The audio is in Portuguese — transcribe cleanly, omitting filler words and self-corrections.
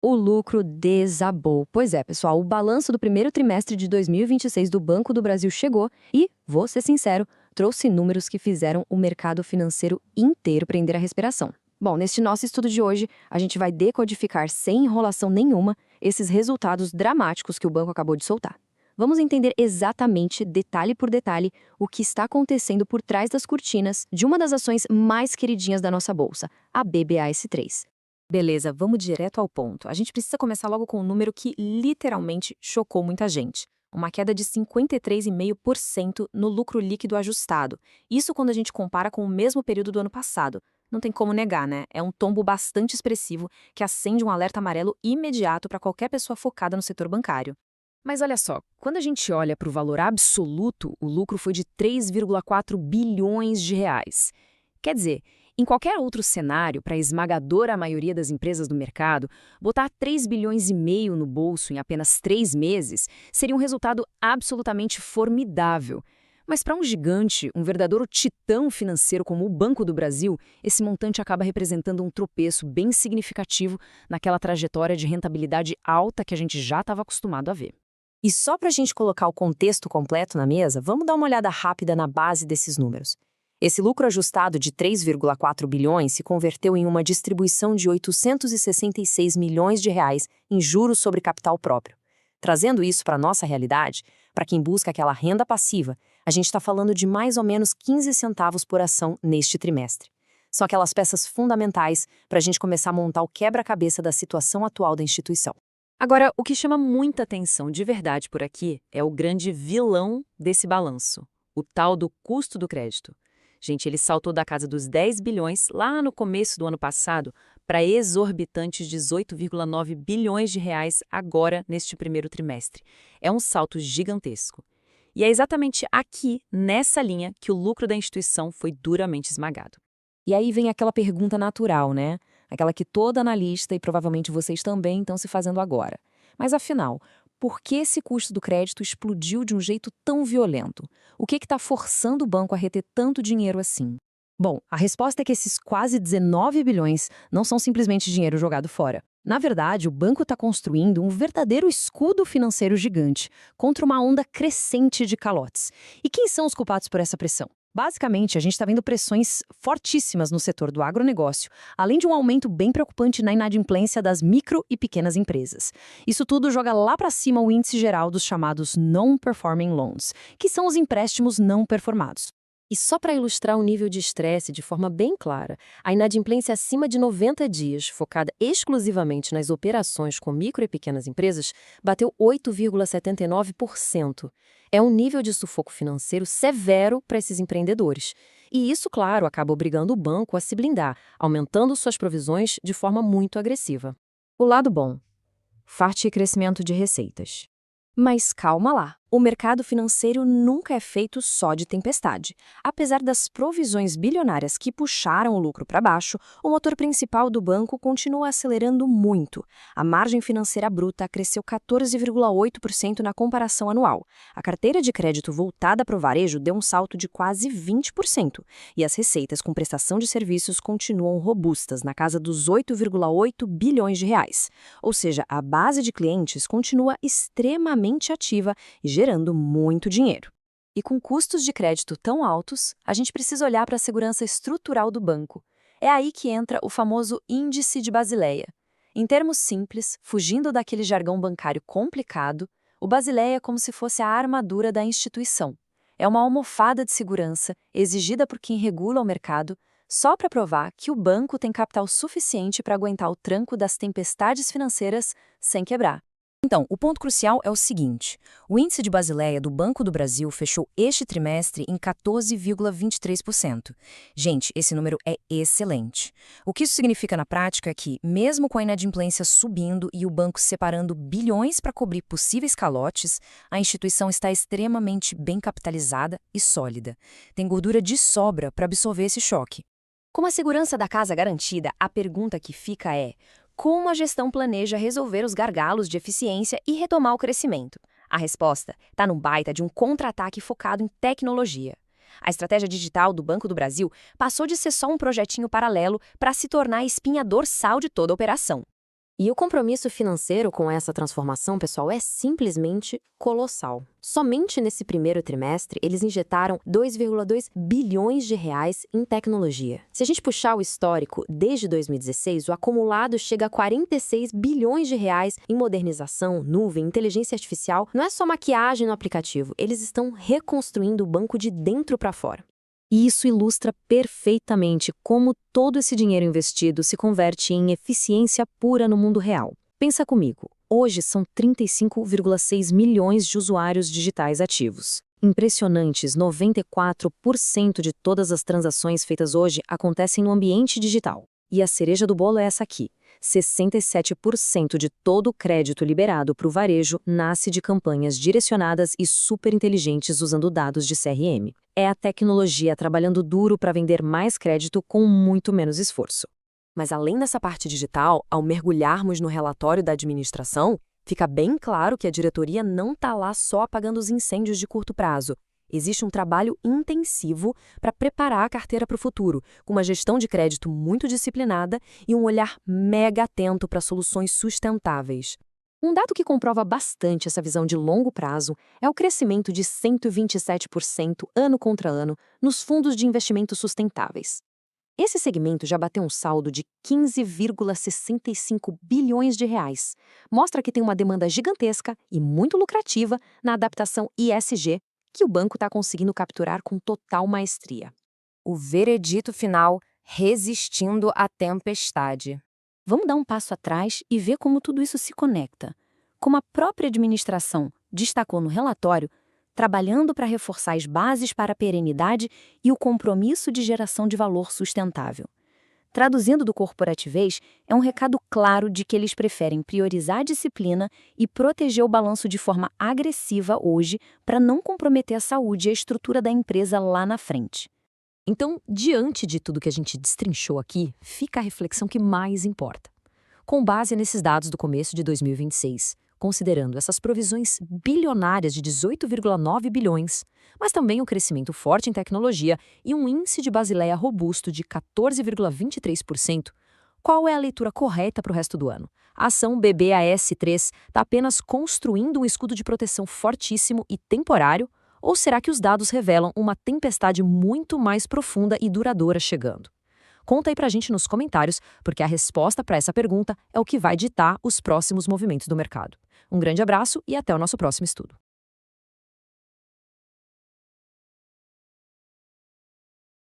O lucro desabou. Pois é, pessoal, o balanço do primeiro trimestre de 2026 do Banco do Brasil chegou e, vou ser sincero, trouxe números que fizeram o mercado financeiro inteiro prender a respiração. Bom, neste nosso estudo de hoje, a gente vai decodificar sem enrolação nenhuma esses resultados dramáticos que o banco acabou de soltar. Vamos entender exatamente, detalhe por detalhe, o que está acontecendo por trás das cortinas de uma das ações mais queridinhas da nossa bolsa, a BBAS3. Beleza, vamos direto ao ponto. A gente precisa começar logo com um número que literalmente chocou muita gente. Uma queda de 53,5% no lucro líquido ajustado. Isso quando a gente compara com o mesmo período do ano passado. Não tem como negar, né? É um tombo bastante expressivo que acende um alerta amarelo imediato para qualquer pessoa focada no setor bancário. Mas olha só, quando a gente olha para o valor absoluto, o lucro foi de 3,4 bilhões de reais. Quer dizer, em qualquer outro cenário, para a esmagadora maioria das empresas do mercado, botar 3 bilhões e meio no bolso em apenas 3 meses seria um resultado absolutamente formidável. Mas para um gigante, um verdadeiro titã financeiro como o Banco do Brasil, esse montante acaba representando um tropeço bem significativo naquela trajetória de rentabilidade alta que a gente já estava acostumado a ver. E só para a gente colocar o contexto completo na mesa, vamos dar uma olhada rápida na base desses números. Esse lucro ajustado de 3,4 bilhões se converteu em uma distribuição de 866 milhões de reais em juros sobre capital próprio. Trazendo isso para a nossa realidade, para quem busca aquela renda passiva, a gente está falando de mais ou menos 15 centavos por ação neste trimestre. São aquelas peças fundamentais para a gente começar a montar o quebra-cabeça da situação atual da instituição. Agora, o que chama muita atenção de verdade por aqui é o grande vilão desse balanço, o tal do custo do crédito. Gente, ele saltou da casa dos 10 bilhões lá no começo do ano passado para exorbitantes 18,9 bilhões de reais agora neste primeiro trimestre. É um salto gigantesco. E é exatamente aqui, nessa linha, que o lucro da instituição foi duramente esmagado. E aí vem aquela pergunta natural, né? Aquela que todo analista e provavelmente vocês também estão se fazendo agora. Mas afinal, por que esse custo do crédito explodiu de um jeito tão violento? O que está forçando o banco a reter tanto dinheiro assim? Bom, a resposta é que esses quase 19 bilhões não são simplesmente dinheiro jogado fora. Na verdade, o banco está construindo um verdadeiro escudo financeiro gigante contra uma onda crescente de calotes. E quem são os culpados por essa pressão? Basicamente, a gente está vendo pressões fortíssimas no setor do agronegócio, além de um aumento bem preocupante na inadimplência das micro e pequenas empresas. Isso tudo joga lá para cima o índice geral dos chamados Non-Performing Loans, que são os empréstimos não performados. E só para ilustrar o nível de estresse de forma bem clara, a inadimplência acima de 90 dias, focada exclusivamente nas operações com micro e pequenas empresas, bateu 8,79%. É um nível de sufoco financeiro severo para esses empreendedores. E isso, claro, acaba obrigando o banco a se blindar, aumentando suas provisões de forma muito agressiva. O lado bom: forte crescimento de receitas. Mas calma lá, o mercado financeiro nunca é feito só de tempestade. Apesar das provisões bilionárias que puxaram o lucro para baixo, o motor principal do banco continua acelerando muito. A margem financeira bruta cresceu 14,8% na comparação anual. A carteira de crédito voltada para o varejo deu um salto de quase 20%. E as receitas com prestação de serviços continuam robustas, na casa dos 8,8 bilhões de reais. Ou seja, a base de clientes continua extremamente ativa e gerando muito dinheiro. E com custos de crédito tão altos, a gente precisa olhar para a segurança estrutural do banco. É aí que entra o famoso Índice de Basileia. Em termos simples, fugindo daquele jargão bancário complicado, o Basileia é como se fosse a armadura da instituição. É uma almofada de segurança exigida por quem regula o mercado só para provar que o banco tem capital suficiente para aguentar o tranco das tempestades financeiras sem quebrar. Então, o ponto crucial é o seguinte: o índice de Basileia do Banco do Brasil fechou este trimestre em 14,23%. Gente, esse número é excelente. O que isso significa na prática é que, mesmo com a inadimplência subindo e o banco separando bilhões para cobrir possíveis calotes, a instituição está extremamente bem capitalizada e sólida. Tem gordura de sobra para absorver esse choque. Com a segurança da casa garantida, a pergunta que fica é: como a gestão planeja resolver os gargalos de eficiência e retomar o crescimento? A resposta está num baita de um contra-ataque focado em tecnologia. A estratégia digital do Banco do Brasil passou de ser só um projetinho paralelo para se tornar a espinha dorsal de toda a operação. E o compromisso financeiro com essa transformação, pessoal, é simplesmente colossal. Somente nesse primeiro trimestre, eles injetaram 2,2 bilhões de reais em tecnologia. Se a gente puxar o histórico, desde 2016, o acumulado chega a 46 bilhões de reais em modernização, nuvem, inteligência artificial. Não é só maquiagem no aplicativo, eles estão reconstruindo o banco de dentro para fora. E isso ilustra perfeitamente como todo esse dinheiro investido se converte em eficiência pura no mundo real. Pensa comigo, hoje são 35,6 milhões de usuários digitais ativos. Impressionantes, 94% de todas as transações feitas hoje acontecem no ambiente digital. E a cereja do bolo é essa aqui. 67% de todo o crédito liberado para o varejo nasce de campanhas direcionadas e superinteligentes usando dados de CRM. É a tecnologia trabalhando duro para vender mais crédito com muito menos esforço. Mas além dessa parte digital, ao mergulharmos no relatório da administração, fica bem claro que a diretoria não está lá só apagando os incêndios de curto prazo. Existe um trabalho intensivo para preparar a carteira para o futuro, com uma gestão de crédito muito disciplinada e um olhar mega atento para soluções sustentáveis. Um dado que comprova bastante essa visão de longo prazo é o crescimento de 127% ano contra ano nos fundos de investimentos sustentáveis. Esse segmento já bateu um saldo de 15,65 bilhões de reais. Mostra que tem uma demanda gigantesca e muito lucrativa na adaptação ESG, que o banco está conseguindo capturar com total maestria. O veredito final, resistindo à tempestade. Vamos dar um passo atrás e ver como tudo isso se conecta. Como a própria administração destacou no relatório, trabalhando para reforçar as bases para a perenidade e o compromisso de geração de valor sustentável. Traduzindo do corporativez, é um recado claro de que eles preferem priorizar a disciplina e proteger o balanço de forma agressiva hoje para não comprometer a saúde e a estrutura da empresa lá na frente. Então, diante de tudo que a gente destrinchou aqui, fica a reflexão que mais importa. Com base nesses dados do começo de 2026, considerando essas provisões bilionárias de 18,9 bilhões, mas também um crescimento forte em tecnologia e um índice de Basileia robusto de 14,23%, qual é a leitura correta para o resto do ano? A ação BBAS3 está apenas construindo um escudo de proteção fortíssimo e temporário, ou será que os dados revelam uma tempestade muito mais profunda e duradoura chegando? Conta aí pra gente nos comentários, porque a resposta para essa pergunta é o que vai ditar os próximos movimentos do mercado. Um grande abraço e até o nosso próximo estudo.